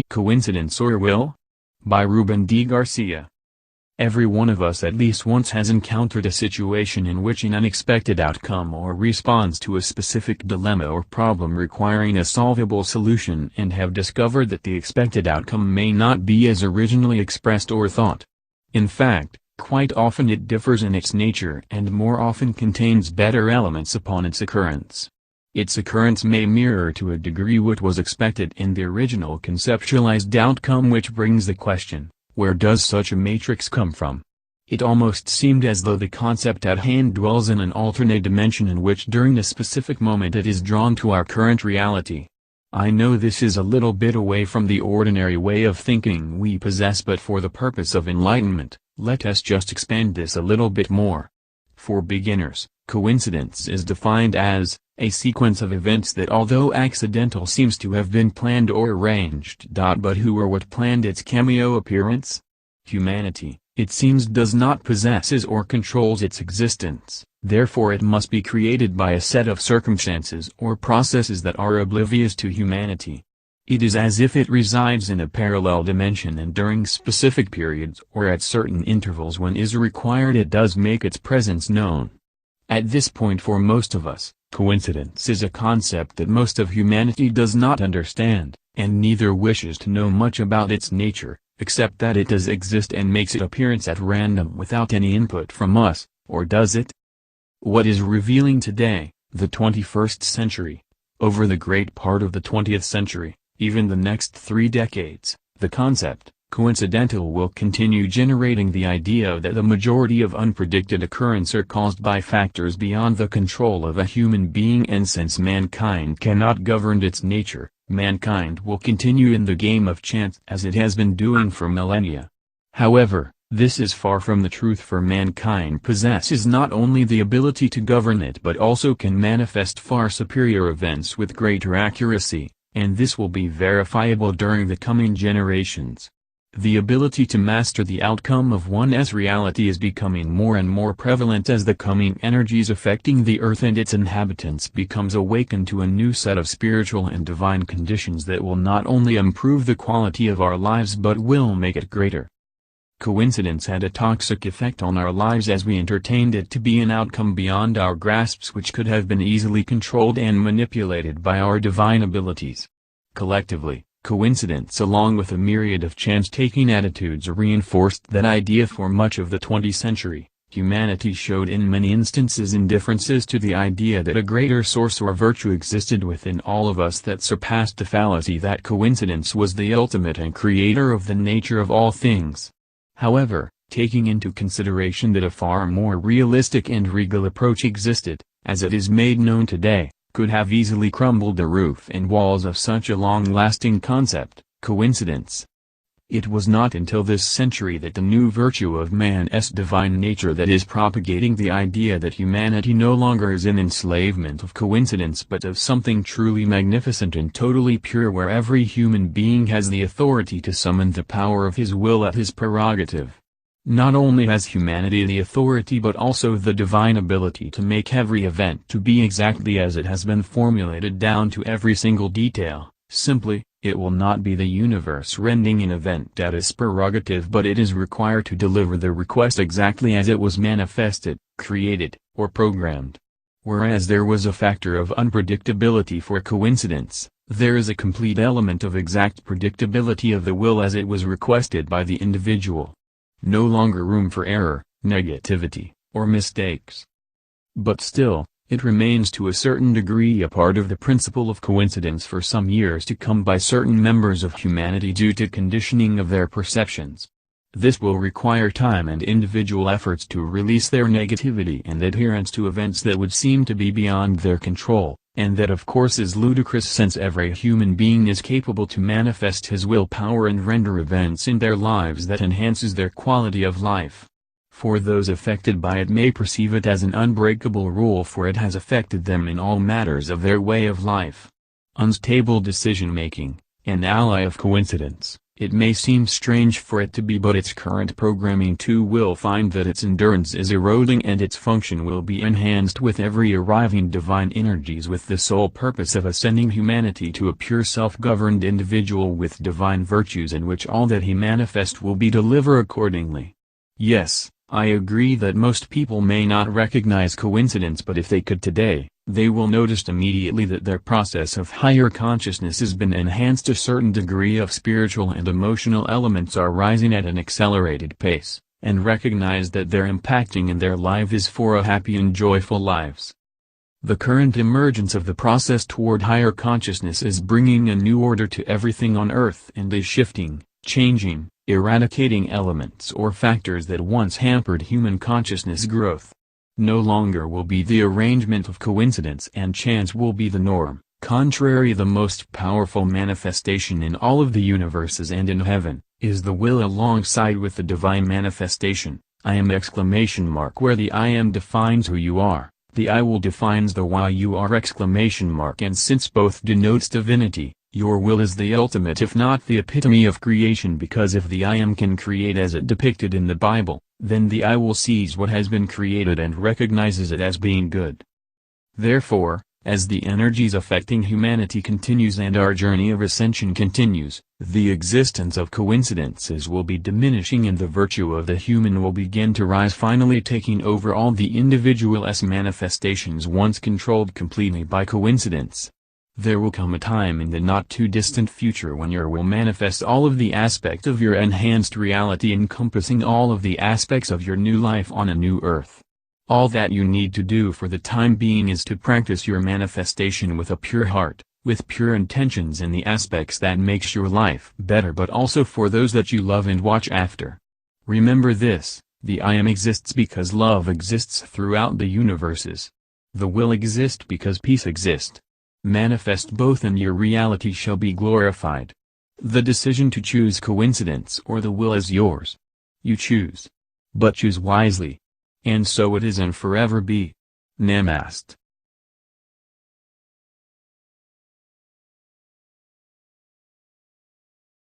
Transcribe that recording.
Coincidence or Will? By Ruben D. Garcia. Every one of us at least once has encountered a situation in which an unexpected outcome or response to a specific dilemma or problem requiring a solvable solution and have discovered that the expected outcome may not be as originally expressed or thought. In fact, quite often it differs in its nature and more often contains better elements upon its occurrence. Its occurrence may mirror to a degree what was expected in the original conceptualized outcome, which brings the question, where does such a matrix come from? It almost seemed as though the concept at hand dwells in an alternate dimension in which during a specific moment it is drawn to our current reality. I know this is a little bit away from the ordinary way of thinking we possess, but for the purpose of enlightenment, let us just expand this a little bit more. For beginners, coincidence is defined as a sequence of events that, although accidental, seems to have been planned or arranged. But who or what planned its cameo appearance? Humanity, it seems, does not possess or controls its existence, therefore it must be created by a set of circumstances or processes that are oblivious to humanity. It is as if it resides in a parallel dimension, and during specific periods or at certain intervals when is required it does make its presence known. At this point, for most of us, coincidence is a concept that most of humanity does not understand, and neither wishes to know much about its nature, except that it does exist and makes its appearance at random without any input from us, or does it? What is revealing today, the 21st century, over the great part of the 20th century, even the next 3 decades, the concept, coincidental, will continue generating the idea that the majority of unpredicted occurrences are caused by factors beyond the control of a human being, and since mankind cannot govern its nature, mankind will continue in the game of chance as it has been doing for millennia. However, this is far from the truth, for mankind possesses not only the ability to govern it but also can manifest far superior events with greater accuracy, and this will be verifiable during the coming generations. The ability to master the outcome of one's reality is becoming more and more prevalent as the coming energies affecting the earth and its inhabitants becomes awakened to a new set of spiritual and divine conditions that will not only improve the quality of our lives but will make it greater. Coincidence had a toxic effect on our lives as we entertained it to be an outcome beyond our grasps, which could have been easily controlled and manipulated by our divine abilities. Collectively, coincidence along with a myriad of chance-taking attitudes reinforced that idea. For much of the 20th century, humanity showed in many instances indifferences to the idea that a greater source or virtue existed within all of us that surpassed the fallacy that coincidence was the ultimate and creator of the nature of all things. However, taking into consideration that a far more realistic and regal approach existed, as it is made known today, could have easily crumbled the roof and walls of such a long-lasting concept, coincidence. It was not until this century that the new virtue of man's divine nature that is propagating the idea that humanity no longer is in enslavement of coincidence but of something truly magnificent and totally pure, where every human being has the authority to summon the power of his will at his prerogative. Not only has humanity the authority but also the divine ability to make every event to be exactly as it has been formulated down to every single detail. Simply, it will not be the universe rending an event at its prerogative, but it is required to deliver the request exactly as it was manifested, created, or programmed. Whereas there was a factor of unpredictability for coincidence, there is a complete element of exact predictability of the will as it was requested by the individual. No longer room for error, negativity, or mistakes. But still, it remains to a certain degree a part of the principle of coincidence for some years to come by certain members of humanity due to conditioning of their perceptions. This will require time and individual efforts to release their negativity and adherence to events that would seem to be beyond their control, and that of course is ludicrous since every human being is capable to manifest his willpower and render events in their lives that enhances their quality of life. For those affected by it may perceive it as an unbreakable rule, for it has affected them in all matters of their way of life. Unstable decision-making, an ally of coincidence, It may seem strange for it to be, but its current programming too will find that its endurance is eroding and its function will be enhanced with every arriving divine energies, with the sole purpose of ascending humanity to a pure self-governed individual with divine virtues, in which all that he manifests will be delivered accordingly. Yes, I agree that most people may not recognize coincidence, but if they could today, they will notice immediately that their process of higher consciousness has been enhanced. A certain degree of spiritual and emotional elements are rising at an accelerated pace, and recognize that their impacting in their life is for a happy and joyful lives. The current emergence of the process toward higher consciousness is bringing a new order to everything on earth and is shifting, changing, eradicating elements or factors that once hampered human consciousness growth. No longer will be the arrangement of coincidence and chance will be the norm. Contrary, the most powerful manifestation in all of the universes and in heaven, is the will alongside with the divine manifestation. I am ! Where the I am defines who you are, the I will defines the why you are ! And since both denotes divinity, your will is the ultimate if not the epitome of creation, because if the I am can create as it depicted in the Bible, then the I will sees what has been created and recognizes it as being good. Therefore, as the energies affecting humanity continues and our journey of ascension continues, the existence of coincidences will be diminishing and the virtue of the human will begin to rise, finally taking over all the individual's manifestations once controlled completely by coincidence. There will come a time in the not-too-distant future when your will manifest all of the aspects of your enhanced reality, encompassing all of the aspects of your new life on a new earth. All that you need to do for the time being is to practice your manifestation with a pure heart, with pure intentions in the aspects that makes your life better, but also for those that you love and watch after. Remember this, the I am exists because love exists throughout the universes. The will exists because peace exists. Manifest both and your reality shall be glorified. The decision to choose coincidence or the will is yours. You choose. But choose wisely. And so it is and forever be. Namaste.